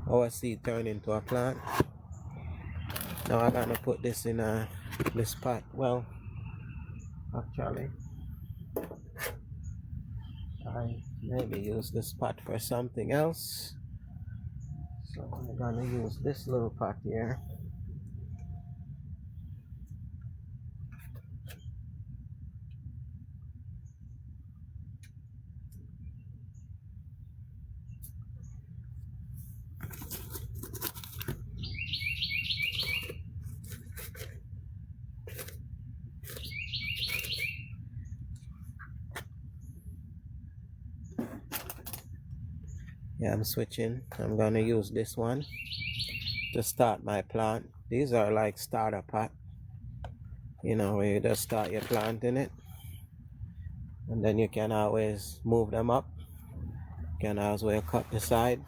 our seed turn into a plant. Now I'm gonna put this in this pot. Well, actually, I maybe use this pot for something else. So I'm gonna use this little pot here. Yeah, I'm switching. I'm gonna use this one to start my plant. These are like starter pot, you know, where you just start your plant in it, and then you can always move them up. You can always cut the side.